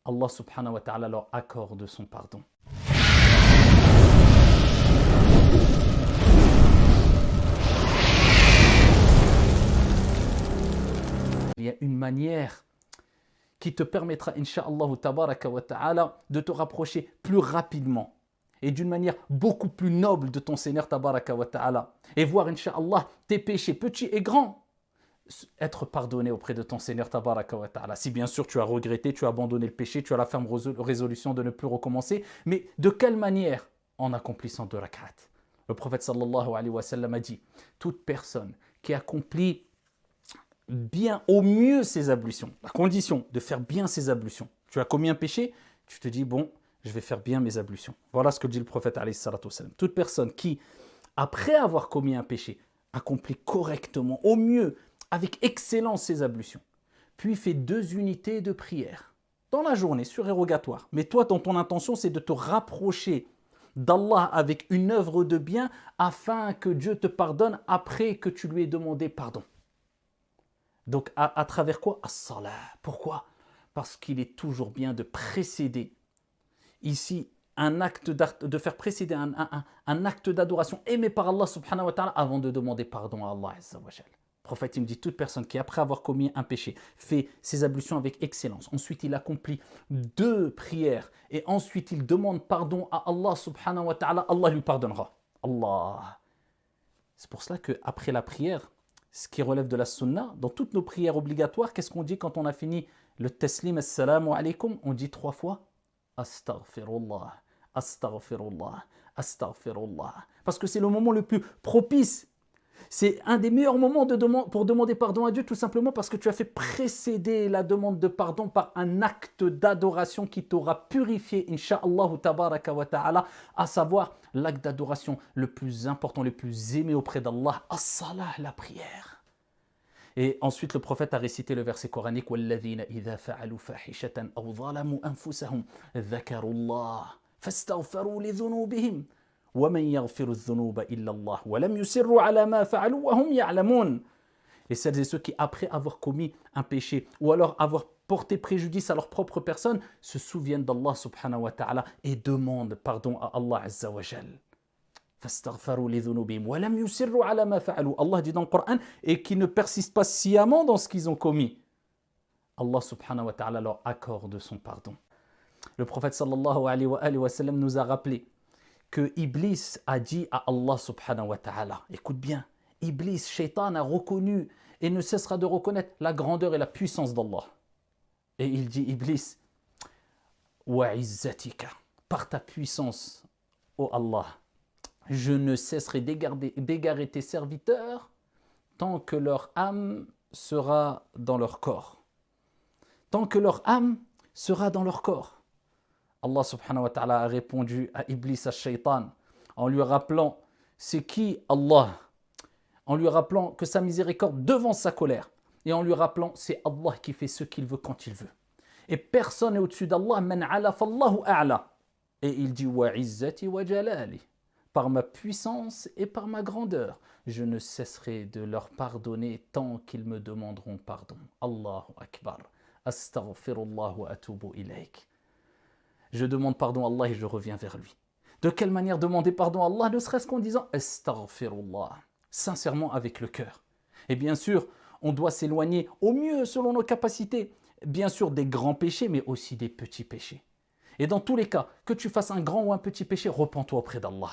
Allah subhanahu wa ta'ala leur accorde son pardon. Il y a une manière qui te permettra, incha'Allah tabaraka wa ta'ala, de te rapprocher plus rapidement et d'une manière beaucoup plus noble de ton Seigneur tabaraka wa ta'ala, et voir, incha'Allah, tes péchés petits et grands être pardonné auprès de ton Seigneur tabaraka wa ta'ala. Si bien sûr tu as regretté, tu as abandonné le péché, tu as la ferme résolution de ne plus recommencer, mais de quelle manière? En accomplissant 2 rak'at. Le prophète sallallahu alayhi wa sallam a dit, toute personne qui accomplit bien au mieux ses ablutions, la condition de faire bien ses ablutions. Tu as commis un péché, tu te dis, bon, je vais faire bien mes ablutions. Voilà ce que dit le prophète alayhi salatu wassalam. Toute personne qui, après avoir commis un péché, accomplit correctement, au mieux, avec excellence ses ablutions, puis fait 2 unités de prière dans la journée, surérogatoire. Mais toi, dans ton intention, c'est de te rapprocher d'Allah avec une œuvre de bien afin que Dieu te pardonne après que tu lui aies demandé pardon. Donc, à travers quoi? As-salat. Pourquoi? Parce qu'il est toujours bien de précéder ici un acte de faire précéder un acte d'adoration aimé par Allah subhanahu wa ta'ala avant de demander pardon à Allah azza wa jal. Le prophète il me dit, toute personne qui après avoir commis un péché fait ses ablutions avec excellence, ensuite il accomplit 2 prières et ensuite il demande pardon à Allah subhanahu wa ta'ala, Allah lui pardonnera. Allah. C'est pour cela qu'après la prière, ce qui relève de la sunna, dans toutes nos prières obligatoires, qu'est-ce qu'on dit quand on a fini le taslim, assalamu alaykum? On dit 3 fois astaghfirullah, astaghfirullah, astaghfirullah. Parce que c'est le moment le plus propice. C'est un des meilleurs moments pour demander pardon à Dieu, tout simplement parce que tu as fait précéder la demande de pardon par un acte d'adoration qui t'aura purifié, incha'Allah tabaraka wa ta'ala, à savoir l'acte d'adoration le plus important, le plus aimé auprès d'Allah, as-salah, la prière. Et ensuite, le prophète a récité le verset coranique وَالَّذِينَ إِذَا فَعَلُوا فَاحِشَةً أَوْ ظَلَمُوا أَنفُسَهُمْ ذَكَرُوا اللَّهَ فَاسْتَغْفَرُوا لِذُنُوبِهِمْ وَمَنْ يَغْفِرُ الذُّنُوبَ إِلَّا اللَّهُ وَلَمْ يُصِرُّوا عَلَى مَا فَعَلُوا وَهُمْ يَعْلَمُونَ. Et celles et ceux qui, après avoir commis un péché ou alors avoir porté préjudice à leur propre personne, se souviennent d'Allah subhanahu wa ta'ala et demandent pardon à Allah azza wa jal. فَاسْتَغْفَرُوا لِذُنُوبِهِمْ وَلَمْ يُصِرُّوا عَلَى مَا فَعَلُوا. Allah dit dans le Coran, et qui ne persistent pas sciemment dans ce qu'ils ont commis. Allah subhanahu wa ta'ala leur accorde son pardon. Le prophète sallallahu alayhi wa sallam nous a rappelé que Iblis a dit à Allah subhanahu wa ta'ala, écoute bien, Iblis, Shaitan a reconnu et ne cessera de reconnaître la grandeur et la puissance d'Allah. Et il dit, Iblis, wa izzatika, par ta puissance, ô Allah, je ne cesserai d'égarer tes serviteurs tant que leur âme sera dans leur corps. Tant que leur âme sera dans leur corps. Allah subhanahu wa ta'ala a répondu à Iblis, à Shaitan, en lui rappelant c'est qui Allah, en lui rappelant que sa miséricorde devant sa colère, et en lui rappelant c'est Allah qui fait ce qu'il veut quand il veut. Et personne n'est au-dessus d'Allah, man ala fallahu a'la. Et il dit wa izzati wa jalali, par ma puissance et par ma grandeur, je ne cesserai de leur pardonner tant qu'ils me demanderont pardon. Allahu Akbar. Astaghfirullah wa atubu ilayk. Je demande pardon à Allah et je reviens vers lui. De quelle manière demander pardon à Allah? Ne serait-ce qu'en disant astaghfirullah, sincèrement avec le cœur. Et bien sûr, on doit s'éloigner au mieux selon nos capacités, bien sûr des grands péchés, mais aussi des petits péchés. Et dans tous les cas, que tu fasses un grand ou un petit péché, repens-toi auprès d'Allah.